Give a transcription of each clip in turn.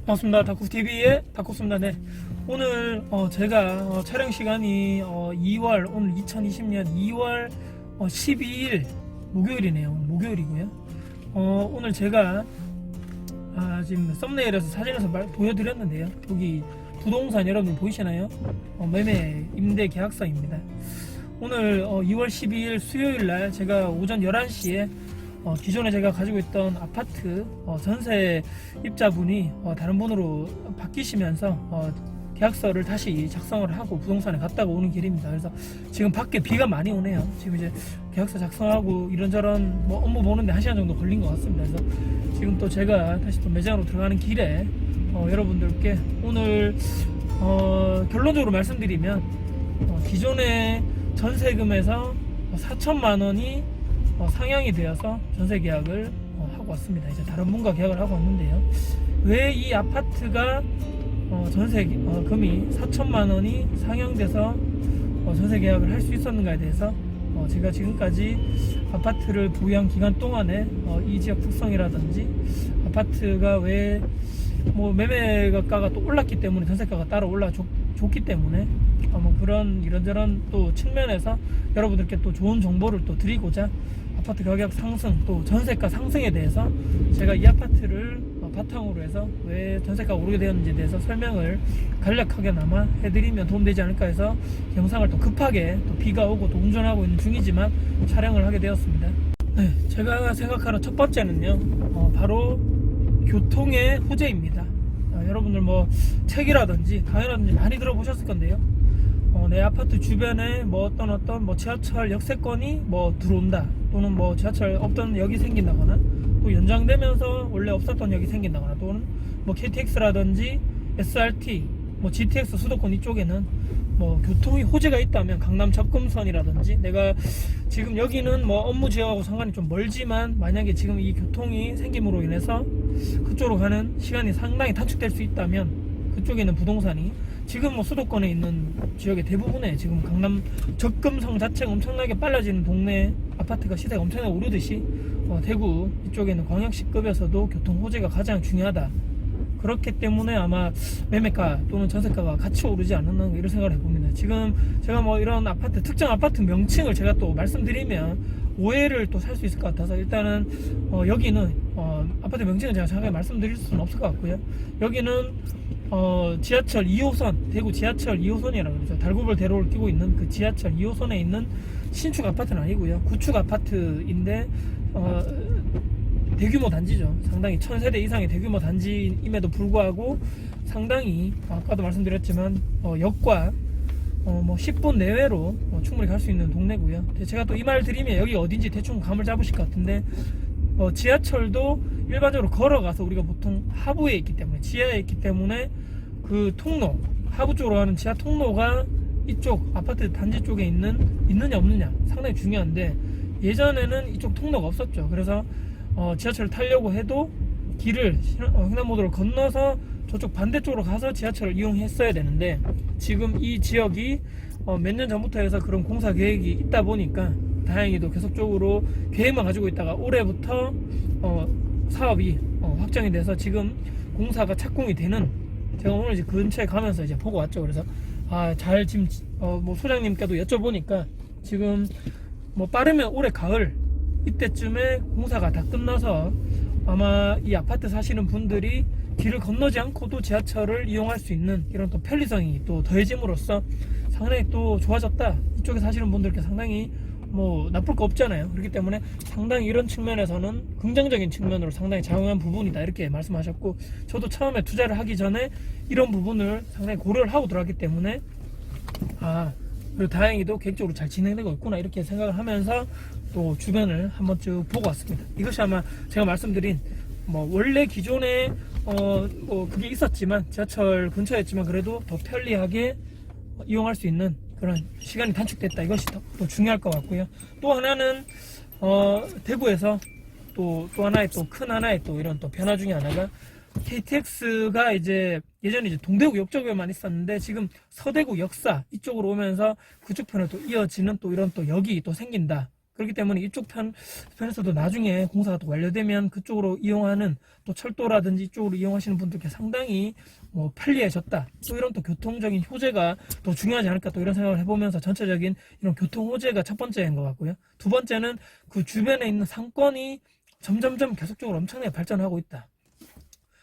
반갑습니다. 다쿠TV의 다쿠입니다. 네. 오늘 제가 촬영 시간이 오늘 2020년 2월 12일 목요일이네요. 목요일이고요. 오늘 제가 지금 썸네일에서 사진에서 보여드렸는데요. 여기 부동산 여러분 보이시나요? 매매 임대 계약서입니다. 오늘 2월 12일 수요일날 제가 오전 11시에 기존에 제가 가지고 있던 아파트 전세 입자분이 다른 분으로 바뀌시면서 계약서를 다시 작성을 하고 부동산에 갔다가 오는 길입니다. 그래서 지금 밖에 비가 많이 오네요. 지금 이제 계약서 작성하고 이런저런 업무 보는데 1시간 정도 걸린 것 같습니다. 그래서 지금 또 제가 다시 또 매장으로 들어가는 길에 여러분들께 오늘 결론적으로 말씀드리면 기존의 전세금에서 4천만 원이 상향이 되어서 전세 계약을 하고 왔습니다. 이제 다른 분과 계약을 하고 왔는데요. 왜 이 아파트가 전세금이 4천만 원이 상향돼서 전세 계약을 할 수 있었는가에 대해서 제가 지금까지 아파트를 보유한 기간 동안에 이 지역 특성이라든지 아파트가 왜 매매가가 또 올랐기 때문에 전세가가 따로 올라줬기 때문에 그런 이런저런 또 측면에서 여러분들께 또 좋은 정보를 또 드리고자 아파트 가격 상승 또 전세가 상승에 대해서 제가 이 아파트를 바탕으로 해서 왜 전세가가 오르게 되었는지에 대해서 설명을 간략하게나마 해드리면 도움되지 않을까 해서 영상을 또 급하게 또 비가 오고 또 운전하고 있는 중이지만 촬영을 하게 되었습니다. 네, 제가 생각하는 첫 번째는요 바로 교통의 호재입니다. 여러분들 책이라든지 강의라든지 많이 들어보셨을 건데요. 내 아파트 주변에 어떤 지하철 역세권이 들어온다 또는 지하철 없던 역이 생긴다거나 또 연장되면서 원래 없었던 역이 생긴다거나 또는 KTX라든지 SRT GTX 수도권 이쪽에는 교통이 호재가 있다면 강남 접근선이라든지 내가 지금 여기는 업무 지역하고 상관이 좀 멀지만 만약에 지금 이 교통이 생김으로 인해서 그쪽으로 가는 시간이 상당히 단축될 수 있다면 그쪽에 있는 부동산이 지금 수도권에 있는 지역의 대부분에 지금 강남 접근성 자체가 엄청나게 빨라지는 동네 아파트가 시세가 엄청나게 오르듯이 대구 이쪽에는 광역시급에서도 교통 호재가 가장 중요하다. 그렇기 때문에 아마 매매가 또는 전세가가 같이 오르지 않았나 이런 생각을 해봅니다. 지금 제가 이런 아파트 특정 아파트 명칭을 제가 또 말씀드리면 오해를 또 살 수 있을 것 같아서 일단은 여기는 아파트 명칭은 제가 정확하게 말씀드릴 수는 없을 것 같고요. 여기는 지하철 2호선 대구 지하철 2호선이라고 그러죠. 달구벌 대로를 끼고 있는 그 지하철 2호선에 있는 신축 아파트는 아니고요. 구축 아파트인데 대규모 단지죠. 상당히 1000세대 이상의 대규모 단지임에도 불구하고 상당히 아까도 말씀드렸지만 역과 10분 내외로 충분히 갈 수 있는 동네고요. 제가 또 이 말 드리면 여기 어딘지 대충 감을 잡으실 것 같은데 지하철도 일반적으로 걸어가서 우리가 보통 하부에 있기 때문에 지하에 있기 때문에 그 통로 하부 쪽으로 가는 지하 통로가 이쪽 아파트 단지 쪽에 있느냐 없느냐 상당히 중요한데 예전에는 이쪽 통로가 없었죠. 그래서 지하철을 타려고 해도 길을 횡단보도를 건너서 저쪽 반대쪽으로 가서 지하철을 이용했어야 되는데 지금 이 지역이 몇 년 전부터 해서 그런 공사 계획이 있다 보니까 다행히도 계속적으로 계획만 가지고 있다가 올해부터 사업이 확정이 돼서 지금 공사가 착공이 되는 제가 오늘 이제 근처에 가면서 이제 보고 왔죠. 그래서 잘 지금 소장님께도 여쭤보니까 지금 빠르면 올해 가을 이때쯤에 공사가 다 끝나서 아마 이 아파트 사시는 분들이 길을 건너지 않고도 지하철을 이용할 수 있는 이런 또 편리성이 또 더해짐으로써 상당히 또 좋아졌다. 이쪽에 사시는 분들께 상당히 나쁠 거 없잖아요. 그렇기 때문에 상당히 이런 측면에서는 긍정적인 측면으로 상당히 작용한 부분이다 이렇게 말씀하셨고 저도 처음에 투자를 하기 전에 이런 부분을 상당히 고려를 하고 들어왔기 때문에 그리고 다행히도 계획적으로 잘 진행되고 있구나 이렇게 생각을 하면서 또 주변을 한번 쭉 보고 왔습니다. 이것이 아마 제가 말씀드린 원래 기존에 그게 있었지만 지하철 근처였지만 그래도 더 편리하게 이용할 수 있는 그런 시간이 단축됐다 이것이 더 중요할 것 같고요. 또 하나는 대구에서 또 하나의 또 큰 하나의 또 이런 또 변화 중에 하나가 KTX가 예전에 동대구 역 쪽에만 있었는데 지금 서대구 역사 이쪽으로 오면서 그쪽 편에 또 이어지는 또 이런 또 역이 또 생긴다. 그렇기 때문에 이쪽 편에서도 나중에 공사가 또 완료되면 그쪽으로 이용하는 또 철도라든지 이쪽으로 이용하시는 분들께 상당히 뭐 편리해졌다. 또 이런 또 교통적인 호재가 또 중요하지 않을까 또 이런 생각을 해보면서 전체적인 이런 교통 호재가 첫 번째인 것 같고요. 두 번째는 그 주변에 있는 상권이 점점점 계속적으로 엄청나게 발전하고 있다.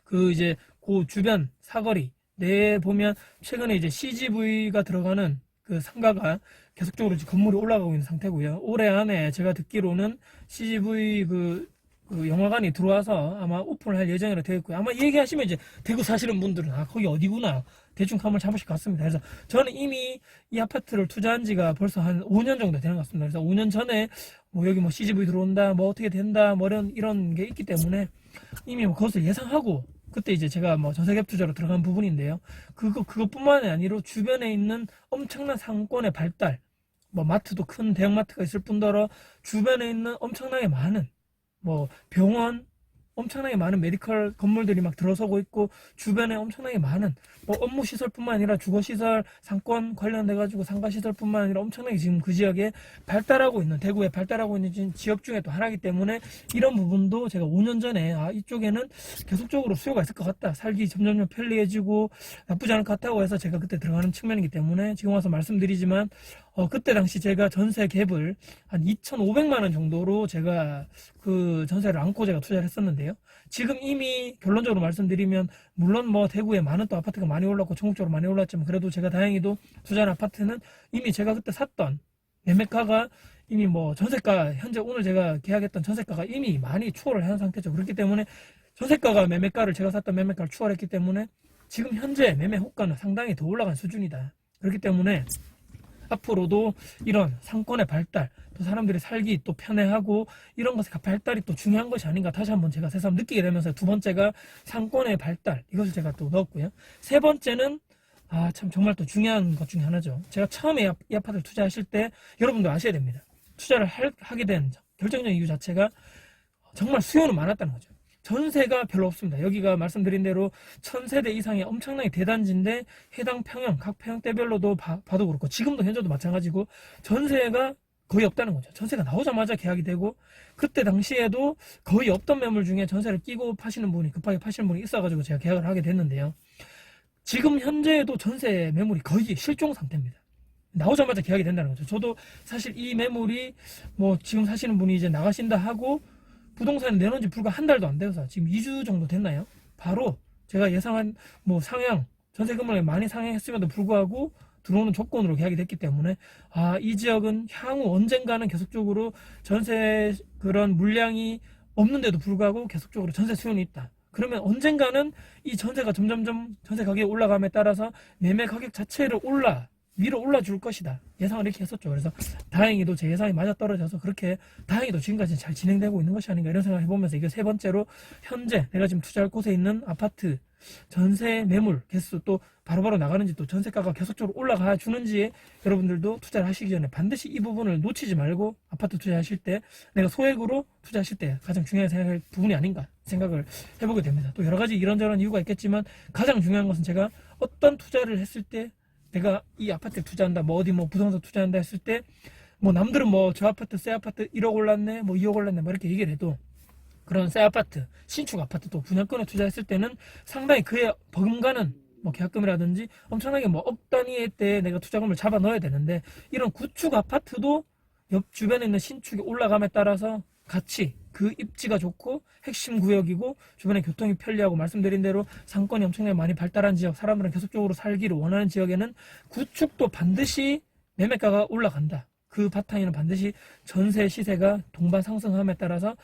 그 이제 그 주변 사거리 내에 보면 최근에 이제 CGV가 들어가는 그 상가가 계속적으로 지금 건물이 올라가고 있는 상태고요. 올해 안에 제가 듣기로는 CGV 그 영화관이 들어와서 아마 오픈을 할 예정이라 되어 있고요. 아마 얘기하시면 이제 대구 사시는 분들은 아 거기 어디구나 대충 감을 잡으실 것 같습니다. 그래서 저는 이미 이 아파트를 투자한 지가 벌써 한 5년 정도 되는 것 같습니다. 그래서 5년 전에 뭐 여기 뭐 CGV 들어온다 뭐 어떻게 된다 뭐 이런 게 있기 때문에 이미 뭐 그것을 예상하고 그때 이제 제가 뭐 전세갭 투자로 들어간 부분인데요. 그것뿐만이 아니라 주변에 있는 엄청난 상권의 발달, 뭐 마트도 큰 대형 마트가 있을 뿐더러 주변에 있는 엄청나게 많은 뭐 병원, 엄청나게 많은 메디컬 건물들이 막 들어서고 있고 주변에 엄청나게 많은 뭐 업무 시설뿐만 아니라 주거 시설, 상권 관련돼 가지고 상가 시설뿐만 아니라 엄청나게 지금 그 지역에 발달하고 있는 대구에 발달하고 있는 지역 중에 또 하나이기 때문에 이런 부분도 제가 5년 전에 아 이쪽에는 계속적으로 수요가 있을 것 같다. 살기 점점 편리해지고 나쁘지 않을 것 같다고 해서 제가 그때 들어가는 측면이기 때문에 지금 와서 말씀드리지만 그때 당시 제가 전세 갭을 한 2,500만 원 정도로 제가 그 전세를 안고 제가 투자를 했었는데요. 지금 이미 결론적으로 말씀드리면 물론 뭐 대구에 많은 또 아파트가 많이 올랐고 전국적으로 많이 올랐지만 그래도 제가 다행히도 투자한 아파트는 이미 제가 그때 샀던 매매가가 이미 뭐 전세가 현재 오늘 제가 계약했던 전세가가 이미 많이 추월을 한 상태죠. 그렇기 때문에 전세가가 매매가를 제가 샀던 매매가를 추월했기 때문에 지금 현재 매매 호가는 상당히 더 올라간 수준이다. 그렇기 때문에 앞으로도 이런 상권의 발달, 또 사람들이 살기 또 편해하고 이런 것의 발달이 또 중요한 것이 아닌가 다시 한번 제가 새삼 느끼게 되면서 두 번째가 상권의 발달 이것을 제가 또 넣었고요. 세 번째는 참 정말 또 중요한 것 중에 하나죠. 제가 처음에 이 아파트를 투자하실 때 여러분도 아셔야 됩니다. 투자를 하게 된 결정적인 이유 자체가 정말 수요는 많았다는 거죠. 전세가 별로 없습니다. 여기가 말씀드린 대로 1000세대 이상의 엄청나게 대단지인데 해당 평형, 각 평형대별로도 봐도 그렇고 지금도 현재도 마찬가지고 전세가 거의 없다는 거죠. 전세가 나오자마자 계약이 되고 그때 당시에도 거의 없던 매물 중에 전세를 끼고 파시는 분이 급하게 파시는 분이 있어가지고 제가 계약을 하게 됐는데요. 지금 현재에도 전세 매물이 거의 실종 상태입니다. 나오자마자 계약이 된다는 거죠. 저도 사실 이 매물이 뭐 지금 사시는 분이 이제 나가신다 하고 부동산에 내놓은 지 불과 한 달도 안 돼서 지금 2주 정도 됐나요? 바로 제가 예상한 뭐 상향, 전세 금액이 많이 상향했음에도 불구하고 들어오는 조건으로 계약이 됐기 때문에 이 지역은 향후 언젠가는 계속적으로 전세 그런 물량이 없는데도 불구하고 계속적으로 전세 수요는 있다. 그러면 언젠가는 이 전세가 점점점 전세 가격이 올라감에 따라서 매매 가격 자체를 위로 올라줄 것이다. 예상을 이렇게 했었죠. 그래서 다행히도 제 예상이 맞아떨어져서 그렇게 다행히도 지금까지 잘 진행되고 있는 것이 아닌가 이런 생각을 해보면서 이게 세 번째로 현재 내가 지금 투자할 곳에 있는 아파트 전세 매물 개수 또 바로바로 나가는지 또 전세가가 계속적으로 올라가 주는지 여러분들도 투자를 하시기 전에 반드시 이 부분을 놓치지 말고 아파트 투자하실 때 내가 소액으로 투자하실 때 가장 중요한 생각할 부분이 아닌가 생각을 해보게 됩니다. 또 여러 가지 이런저런 이유가 있겠지만 가장 중요한 것은 제가 어떤 투자를 했을 때 내가 이 아파트에 투자한다, 뭐 어디 뭐 부동산 투자한다 했을 때, 뭐 남들은 뭐 저 아파트, 새 아파트 1억 올랐네, 뭐 2억 올랐네, 뭐 이렇게 얘기를 해도 그런 새 아파트, 신축 아파트 또 분양권에 투자했을 때는 상당히 그에 버금가는 뭐 계약금이라든지 엄청나게 뭐 억 단위의 때 내가 투자금을 잡아 넣어야 되는데 이런 구축 아파트도 옆 주변에 있는 신축이 올라감에 따라서 같이 그 입지가 좋고 핵심 구역이고 주변에 교통이 편리하고 말씀드린 대로 상권이 엄청나게 많이 발달한 지역 사람들은 계속적으로 살기를 원하는 지역에는 구축도 반드시 매매가가 올라간다. 그 바탕에는 반드시 전세 시세가 동반 상승함에 따라서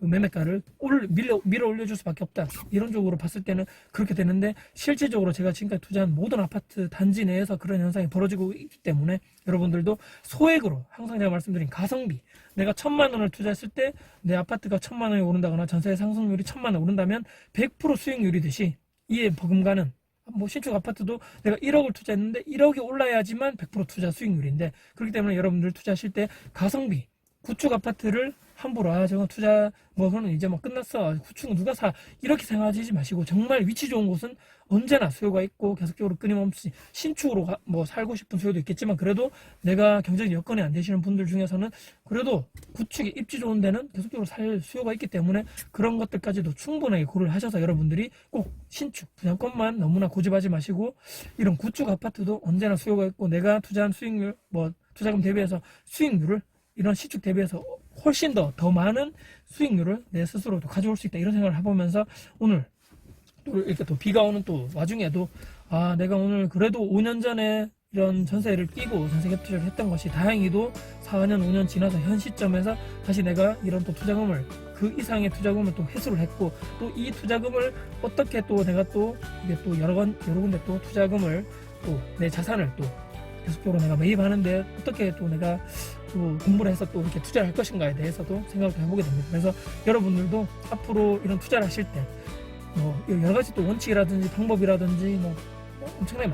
매매가를 밀어 올려줄 수밖에 없다. 이론적으로 봤을 때는 그렇게 되는데 실질적으로 제가 지금까지 투자한 모든 아파트 단지 내에서 그런 현상이 벌어지고 있기 때문에 여러분들도 소액으로 항상 제가 말씀드린 가성비 내가 1,000만 원을 투자했을 때 내 아파트가 1,000만 원이 오른다거나 전세 상승률이 1,000만 원 오른다면 100% 수익률이듯이 이에 버금가는 뭐 신축 아파트도 내가 1억을 투자했는데 1억이 올라야지만 100% 투자 수익률인데 그렇기 때문에 여러분들 투자하실 때 가성비 구축 아파트를 함부로 저건 투자 그거는 이제 끝났어, 구축은 누가 사, 이렇게 생각하지 마시고 정말 위치 좋은 곳은 언제나 수요가 있고 계속적으로 끊임없이 신축으로 살고 싶은 수요도 있겠지만, 그래도 내가 경제적 여건이 안 되시는 분들 중에서는 그래도 구축이 입지 좋은 데는 계속적으로 살 수요가 있기 때문에 그런 것들까지도 충분하게 고려를 하셔서 여러분들이 꼭 신축 분양권만 너무나 고집하지 마시고, 이런 구축 아파트도 언제나 수요가 있고 내가 투자한 수익률 투자금 대비해서 수익률을 이런 시축 대비해서 훨씬 더 많은 수익률을 내 스스로도 가져올 수 있다, 이런 생각을 해보면서 오늘 또 이렇게 또 비가 오는 또 와중에도 내가 오늘 그래도 5년 전에 이런 전세를 끼고 전세 갭 투자를 했던 것이 다행히도 4년 5년 지나서 현 시점에서 다시 내가 이런 또 투자금을 그 이상의 투자금을 또 회수를 했고, 또 이 투자금을 어떻게 또 내가 또 이게 또 여러 군데 또 투자금을 또 내 자산을 또 계속적으로 내가 매입하는데 어떻게 또 내가 또 공부를 해서 또 이렇게 투자를 할 것인가에 대해서도 생각을 해보게 됩니다. 그래서 여러분들도 앞으로 이런 투자를 하실 때 여러 가지 또 원칙이라든지 방법이라든지 엄청나게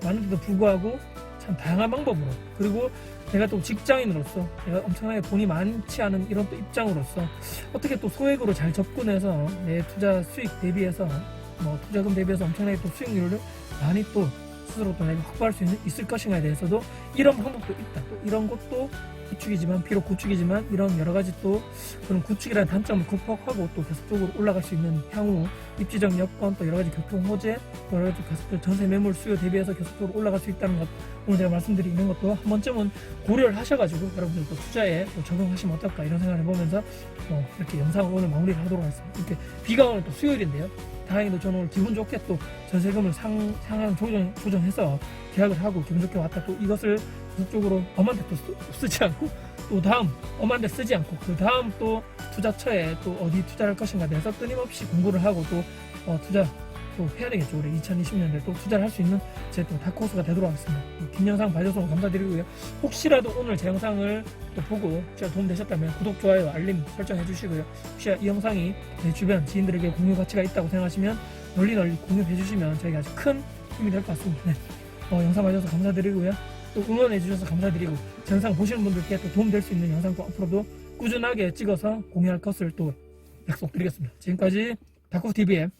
많은데도 불구하고 참 다양한 방법으로, 그리고 내가 또 직장인으로서 내가 엄청나게 돈이 많지 않은 이런 또 입장으로서 어떻게 또 소액으로 잘 접근해서 내 투자 수익 대비해서 투자금 대비해서 엄청나게 또 수익률을 많이 또 스스로 또 내가 확보할 수 있을 것인가에 대해서도 이런 방법도 있다. 또 이런 것도 구축이지만, 비록 구축이지만 이런 여러 가지 또 그런 구축이라는 단점을 극복하고 또 계속적으로 올라갈 수 있는 향후 입지적 여건, 또 여러 가지 교통 호재, 또 여러 가지 계속적으로 전세 매물 수요 대비해서 계속적으로 올라갈 수 있다는 것, 오늘 제가 말씀드리는 것도 한 번쯤은 고려를 하셔가지고 여러분들도 투자에 또 적용하시면 어떨까, 이런 생각을 해보면서 이렇게 영상을 오늘 마무리를 하도록 하겠습니다. 이렇게 비가 오는 또 수요일인데요. 다행히도 저는 오늘 기분 좋게 또 전세금을 상향 조정해서 계약을 하고 기분 좋게 왔다. 또 이것을 계속적으로 엄한데 또 쓰지 않고, 또 다음 엄한데 쓰지 않고 그 다음 또 투자처에 또 어디 투자할 것인가 대해서 끊임없이 공부를 하고 또 투자 또 해야 되겠죠. 올해 2020년에 또 투자를 할 수 있는 제 또 다크호스가 되도록 하겠습니다. 긴 영상 봐주셔서 감사드리고요. 혹시라도 오늘 제 영상을 또 보고 제가 도움되셨다면 구독, 좋아요, 알림 설정해 주시고요. 혹시 이 영상이 내 주변 지인들에게 공유 가치가 있다고 생각하시면 널리 공유해 주시면 저희가 아주 큰 힘이 될 것 같습니다. 네. 영상 봐주셔서 감사드리고요. 또 응원해 주셔서 감사드리고, 제 영상 보시는 분들께 또 도움될 수 있는 영상 또 앞으로도 꾸준하게 찍어서 공유할 것을 또 약속드리겠습니다. 지금까지 다크호스TV의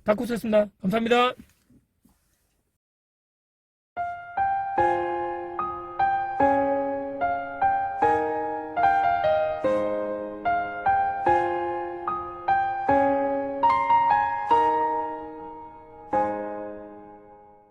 다크호스였습니다. 감사합니다.